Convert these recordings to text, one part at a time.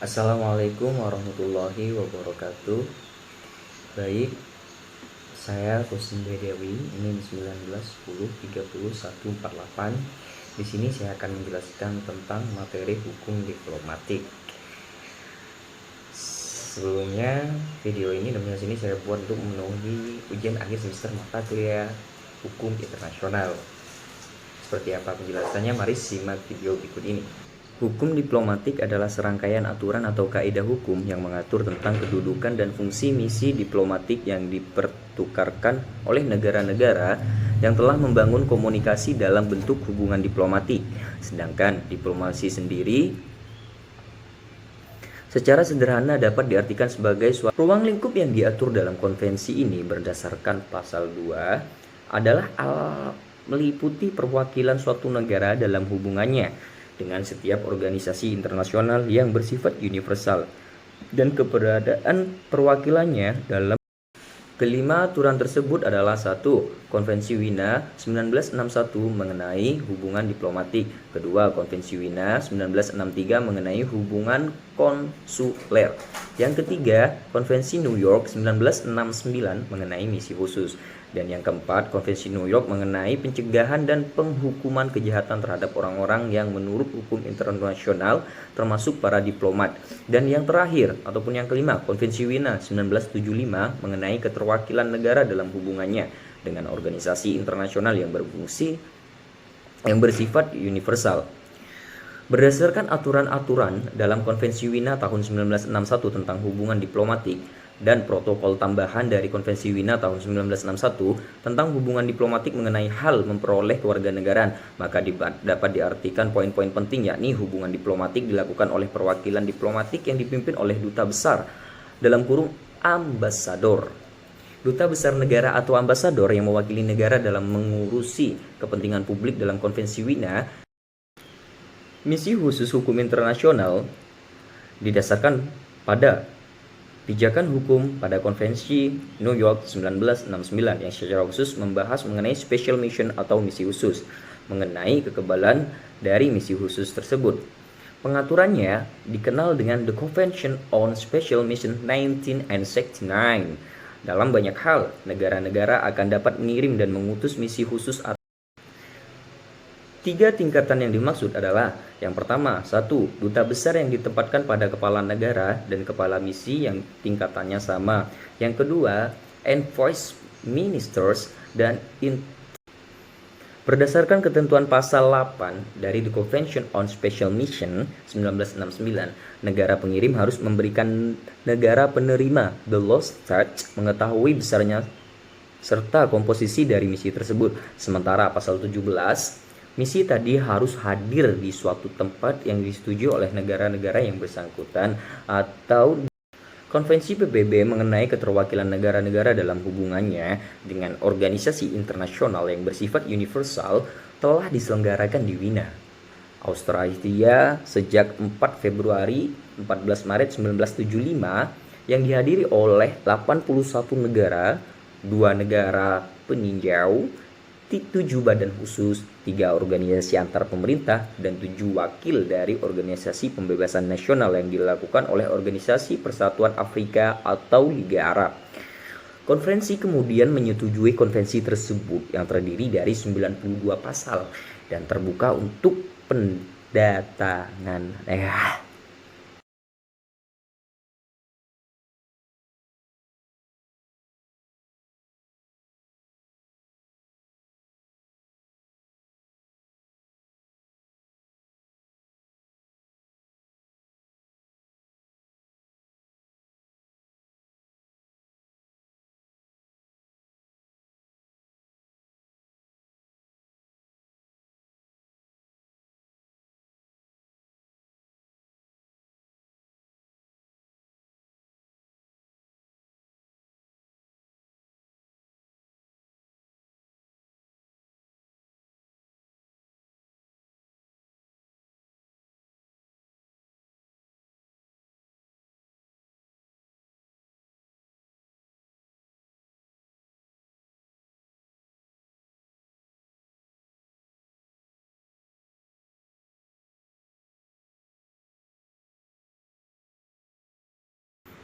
Assalamualaikum warahmatullahi wabarakatuh. Baik, saya Kosim Dewi. Ini 19/10/31/48. Di sini saya akan menjelaskan tentang materi hukum diplomatik. Sebelumnya, video ini nominasi ini saya buat untuk memenuhi ujian akhir semester mata kuliah hukum internasional. Seperti apa penjelasannya? Mari simak video berikut ini. Hukum diplomatik adalah serangkaian aturan atau kaidah hukum yang mengatur tentang kedudukan dan fungsi misi diplomatik yang dipertukarkan oleh negara-negara yang telah membangun komunikasi dalam bentuk hubungan diplomatik. Sedangkan diplomasi sendiri secara sederhana dapat diartikan sebagai suatu ruang lingkup yang diatur dalam konvensi ini berdasarkan pasal 2 adalah meliputi perwakilan suatu negara dalam hubungannya dengan setiap organisasi internasional yang bersifat universal dan keberadaan perwakilannya dalam. Kelima aturan tersebut adalah 1. Konvensi Wina 1961 mengenai hubungan diplomatik. Kedua, Konvensi Wina 1963 mengenai hubungan konsuler. Yang ketiga, Konvensi New York 1969 mengenai misi khusus. Dan yang keempat, Konvensi New York mengenai pencegahan dan penghukuman kejahatan terhadap orang-orang yang menurut hukum internasional termasuk para diplomat. Dan yang terakhir ataupun yang kelima, Konvensi Wina 1975 mengenai keterwakilan negara dalam hubungannya dengan organisasi internasional yang bersifat universal. Berdasarkan aturan-aturan dalam Konvensi Wina tahun 1961 tentang hubungan diplomatik dan protokol tambahan dari Konvensi Wina tahun 1961 tentang hubungan diplomatik mengenai hal memperoleh kewarganegaraan, maka dapat diartikan poin-poin penting, yakni hubungan diplomatik dilakukan oleh perwakilan diplomatik yang dipimpin oleh duta besar dalam kurung ambasador. Duta besar negara atau ambasador yang mewakili negara dalam mengurusi kepentingan publik dalam Konvensi Wina. Misi khusus hukum internasional didasarkan pada pijakan hukum pada Konvensi New York 1969 yang secara khusus membahas mengenai special mission atau misi khusus, mengenai kekebalan dari misi khusus tersebut. Pengaturannya dikenal dengan The Convention on Special Mission 1969. Dalam banyak hal, negara-negara akan dapat mengirim dan mengutus misi khusus. Tiga tingkatan yang dimaksud adalah yang pertama, 1. Duta besar yang ditempatkan pada kepala negara dan kepala misi yang tingkatannya sama. Yang kedua, envoys, ministers, dan berdasarkan ketentuan pasal 8 dari The Convention on Special Mission 1969, negara pengirim harus memberikan negara penerima, the lost state, mengetahui besarnya serta komposisi dari misi tersebut. Sementara pasal 17, misi tadi harus hadir di suatu tempat yang disetujui oleh negara-negara yang bersangkutan atau Konvensi PBB mengenai keterwakilan negara-negara dalam hubungannya dengan organisasi internasional yang bersifat universal telah diselenggarakan di Wina, Australia sejak 4 Februari 14 Maret 1975 yang dihadiri oleh 81 negara, 2 negara peninjau, 7 badan khusus, 3 organisasi antar pemerintah, dan 7 wakil dari Organisasi Pembebasan Nasional yang dilakukan oleh Organisasi Persatuan Afrika atau Liga Arab. Konferensi kemudian menyetujui konvensi tersebut yang terdiri dari 92 pasal dan terbuka untuk pendatangan.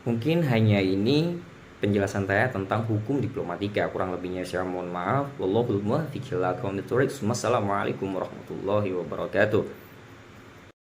Mungkin hanya ini penjelasan saya tentang hukum diplomatika. Kurang lebihnya saya mohon maaf. Wallahul muwaffiq ila aqwamit thoriq. Wassalamualaikum warahmatullahi wabarakatuh.